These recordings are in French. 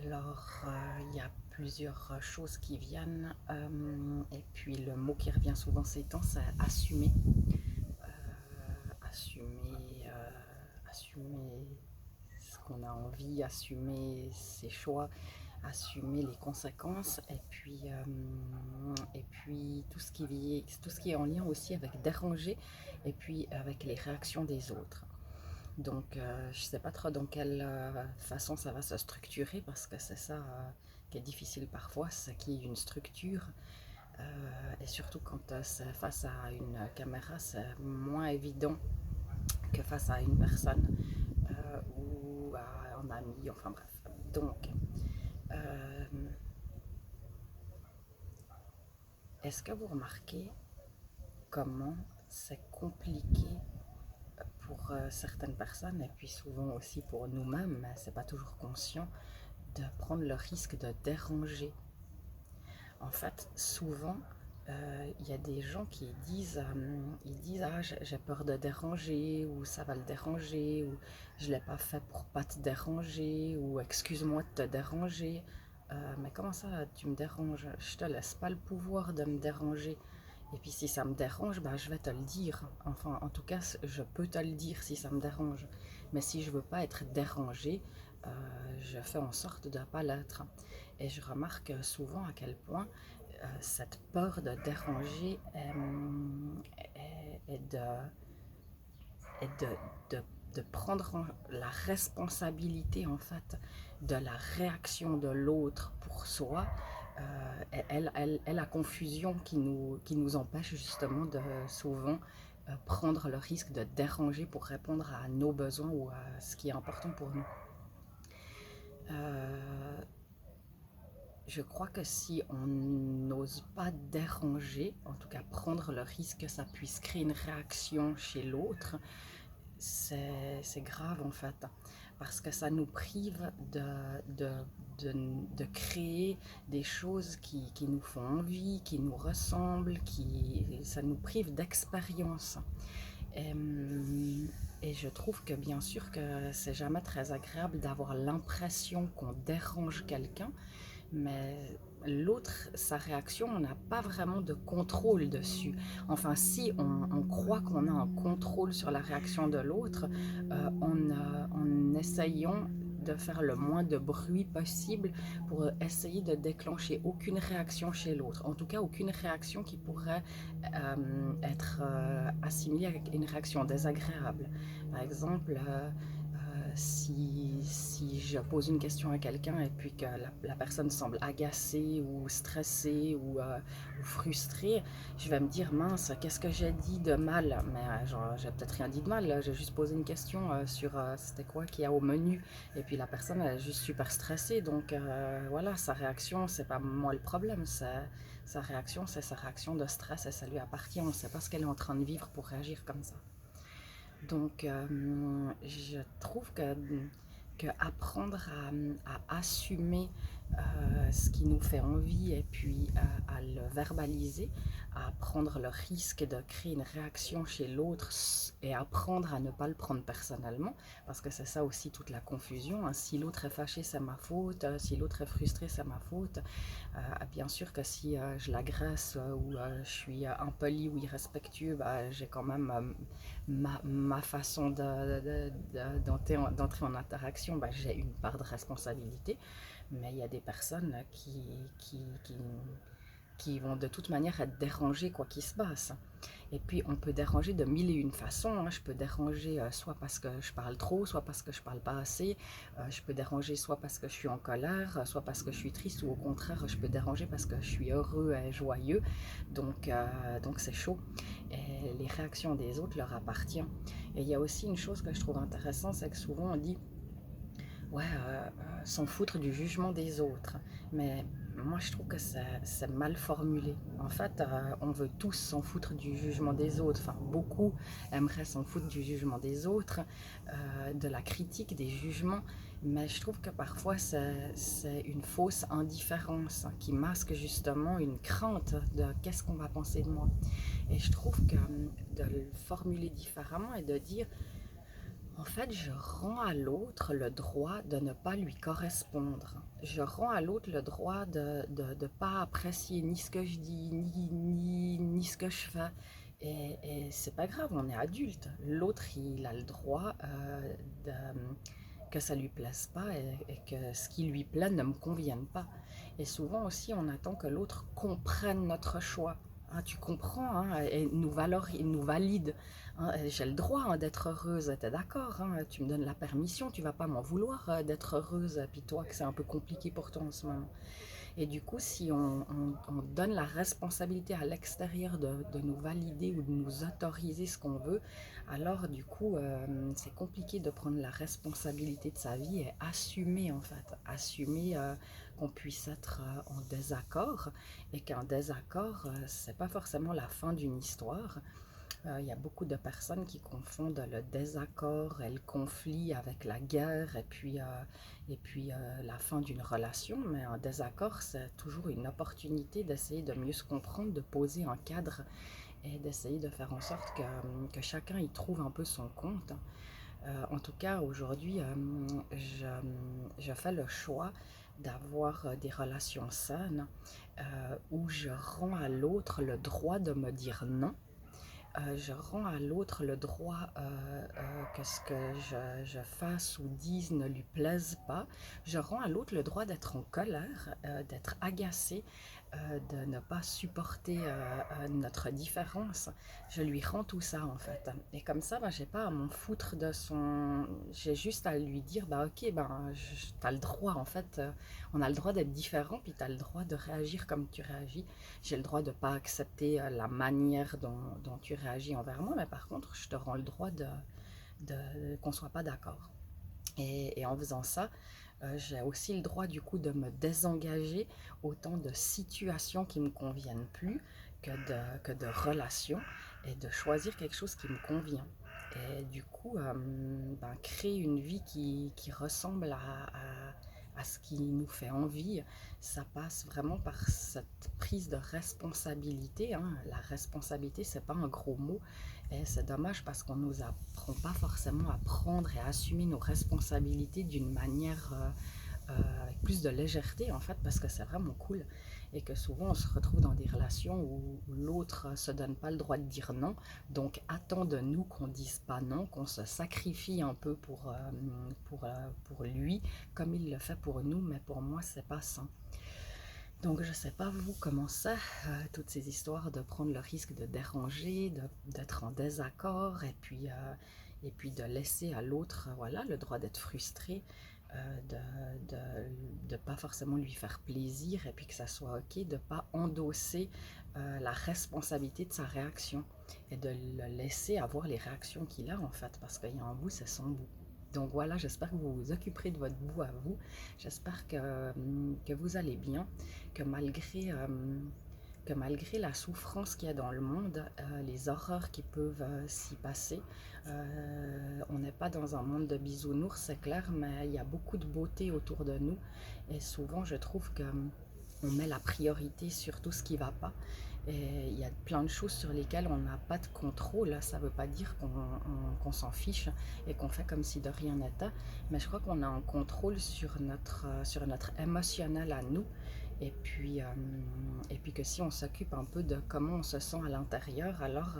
Alors, il y a plusieurs choses qui viennent, et puis le mot qui revient souvent ces temps, c'est assumer. Assumer ce qu'on a envie, assumer ses choix, assumer les conséquences, et puis tout ce qui est en lien aussi avec déranger, et puis avec les réactions des autres. Donc, je ne sais pas trop dans quelle façon ça va se structurer parce que c'est ça qui est difficile parfois, c'est qu'il y ait une structure. Et surtout quand c'est face à une caméra, c'est moins évident que face à une personne ou à un ami, enfin bref. Donc, euh, est-ce que vous remarquez comment c'est compliqué pour certaines personnes et puis souvent aussi pour nous-mêmes, mais c'est pas toujours conscient, de prendre le risque de déranger. En fait, souvent, il y a des gens qui disent ah, j'ai peur de déranger, ou ça va le déranger, ou je l'ai pas fait pour pas te déranger, ou excuse-moi de te déranger. Mais comment ça, tu me déranges? Je te laisse pas le pouvoir de me déranger. Et puis si ça me dérange, bah, je vais te le dire. Enfin, en tout cas, je peux te le dire si ça me dérange. Mais si je veux pas être dérangée, euh, je fais en sorte de ne pas l'être. Et je remarque souvent à quel point cette peur de déranger est de prendre la responsabilité en fait de la réaction de l'autre pour soi, est la confusion qui nous empêche justement de souvent prendre le risque de déranger pour répondre à nos besoins ou à ce qui est important pour nous. Euh, je crois que si on n'ose pas déranger, en tout cas prendre le risque que ça puisse créer une réaction chez l'autre, c'est grave en fait, parce que ça nous prive de, de créer des choses qui nous font envie, qui nous ressemblent, ça nous prive d'expérience. Et, et je trouve que bien sûr que c'est jamais très agréable d'avoir l'impression qu'on dérange quelqu'un, mais l'autre, sa réaction, on n'a pas vraiment de contrôle dessus. Enfin, si on croit qu'on a un contrôle sur la réaction de l'autre, en essayant de faire le moins de bruit possible pour essayer de déclencher aucune réaction chez l'autre. En tout cas, aucune réaction qui pourrait être assimilée avec une réaction désagréable. Par exemple, si je pose une question à quelqu'un et puis que la personne semble agacée ou stressée ou frustrée, je vais me dire mince, qu'est-ce que j'ai dit de mal? Mais genre, j'ai peut-être rien dit de mal, j'ai juste posé une question sur c'était quoi qu'il y a au menu. Et puis la personne elle est juste super stressée, donc voilà, sa réaction, c'est pas moi le problème, sa réaction, c'est sa réaction de stress et ça lui appartient. On ne sait pas ce qu'elle est en train de vivre pour réagir comme ça. Donc, je trouve que apprendre à assumer ce qui nous fait envie et puis à le verbaliser, à prendre le risque de créer une réaction chez l'autre et apprendre à ne pas le prendre personnellement, parce que c'est ça aussi toute la confusion, hein. Si l'autre est fâché, c'est ma faute. Si l'autre est frustré, c'est ma faute. Bien sûr que si je l'agresse ou je suis impoli ou irrespectueux, bah, j'ai quand même ma façon d'entrer en interaction, bah, j'ai une part de responsabilité, mais il y a des personnes qui vont de toute manière être dérangées quoi qu'il se passe. Et puis on peut déranger de mille et une façons, hein. Je peux déranger soit parce que je parle trop, soit parce que je parle pas assez. Je peux déranger soit parce que je suis en colère, soit parce que je suis triste, ou au contraire je peux déranger parce que je suis heureux et joyeux. Donc c'est chaud. Et les réactions des autres leur appartiennent. Et il y a aussi une chose que je trouve intéressante, c'est que souvent on dit ouais, s'en foutre du jugement des autres. Mais moi, je trouve que c'est mal formulé. En fait, on veut tous s'en foutre du jugement des autres. Enfin, beaucoup aimeraient s'en foutre du jugement des autres, de la critique, des jugements. Mais je trouve que parfois, c'est une fausse indifférence qui masque justement une crainte de qu'est-ce qu'on va penser de moi. Et je trouve que de le formuler différemment et de dire En fait, je rends à l'autre le droit de ne pas lui correspondre. Je rends à l'autre le droit de ne pas apprécier ni ce que je dis, ni ce que je fais. Et c'est pas grave, on est adulte. L'autre, il a le droit que ça lui plaise pas et que ce qui lui plaît ne me convienne pas. Et souvent aussi, on attend que l'autre comprenne notre choix. Ah, tu comprends, hein, et nous valide. Hein, j'ai le droit, hein, d'être heureuse, t'es d'accord, hein, tu me donnes la permission, tu vas pas m'en vouloir, d'être heureuse, puis toi que c'est un peu compliqué pour toi en ce moment. Et du coup, si on donne la responsabilité à l'extérieur de nous valider ou de nous autoriser ce qu'on veut, alors du coup, c'est compliqué de prendre la responsabilité de sa vie et assumer en fait, assumer qu'on puisse être en désaccord et qu'un désaccord, c'est pas forcément la fin d'une histoire. Il y a beaucoup de personnes qui confondent le désaccord et le conflit avec la guerre la fin d'une relation, mais un désaccord, c'est toujours une opportunité d'essayer de mieux se comprendre, de poser un cadre et d'essayer de faire en sorte que chacun y trouve un peu son compte. En tout cas, aujourd'hui, je, je fais le choix d'avoir des relations saines où je rends à l'autre le droit de me dire non. Je rends à l'autre le droit que ce que je fasse ou dise ne lui plaise pas. Je rends à l'autre le droit d'être en colère, d'être agacé, de ne pas supporter notre différence. Je lui rends tout ça en fait. Et comme ça, ben, j'ai pas à m'en foutre de son... J'ai juste à lui dire, bah ok, ben, t'as le droit en fait. On a le droit d'être différent, puis t'as le droit de réagir comme tu réagis. J'ai le droit de ne pas accepter la manière dont tu réagis envers moi, mais par contre, je te rends le droit qu'on ne soit pas d'accord. Et en faisant ça, j'ai aussi le droit du coup de me désengager autant de situations qui ne me conviennent plus que de relations et de choisir quelque chose qui me convient. Et du coup, ben, créer une vie qui ressemble à ce qui nous fait envie, ça passe vraiment par cette prise de responsabilité. Hein. La responsabilité, c'est pas un gros mot. Et c'est dommage parce qu'on nous apprend pas forcément à prendre et à assumer nos responsabilités d'une manière avec plus de légèreté en fait, parce que c'est vraiment cool et que souvent on se retrouve dans des relations où l'autre se donne pas le droit de dire non, donc attend de nous qu'on dise pas non, qu'on se sacrifie un peu pour lui comme il le fait pour nous, mais pour moi c'est pas sain. Donc je sais pas vous comment ça, toutes ces histoires de prendre le risque de déranger, d'être en désaccord et puis de laisser à l'autre voilà, le droit d'être frustré, de pas forcément lui faire plaisir et puis que ça soit ok, de pas endosser la responsabilité de sa réaction et de le laisser avoir les réactions qu'il a en fait, parce qu'il y a un bout, c'est son bout. Donc voilà, j'espère que vous vous occuperez de votre bout à vous. J'espère que vous allez bien, que que malgré la souffrance qu'il y a dans le monde, les horreurs qui peuvent s'y passer, on n'est pas dans un monde de bisounours, c'est clair, mais il y a beaucoup de beauté autour de nous. Et souvent, je trouve que on met la priorité sur tout ce qui ne va pas. Et il y a plein de choses sur lesquelles on n'a pas de contrôle. Ça ne veut pas dire qu'on s'en fiche et qu'on fait comme si de rien n'était. Mais je crois qu'on a un contrôle sur notre émotionnel à nous. Et puis que si on s'occupe un peu de comment on se sent à l'intérieur, alors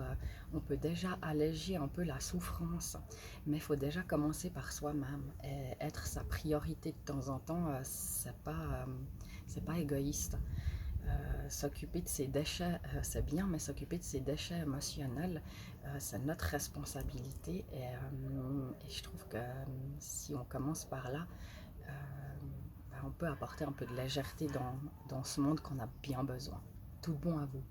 on peut déjà alléger un peu la souffrance. Mais il faut déjà commencer par soi-même. Et être sa priorité de temps en temps, c'est pas égoïste. S'occuper de ses déchets, c'est bien, mais s'occuper de ses déchets émotionnels, c'est notre responsabilité. Et je trouve que si on commence par là, euh, ben, on peut apporter un peu de légèreté dans ce monde qu'on a bien besoin. Tout bon à vous.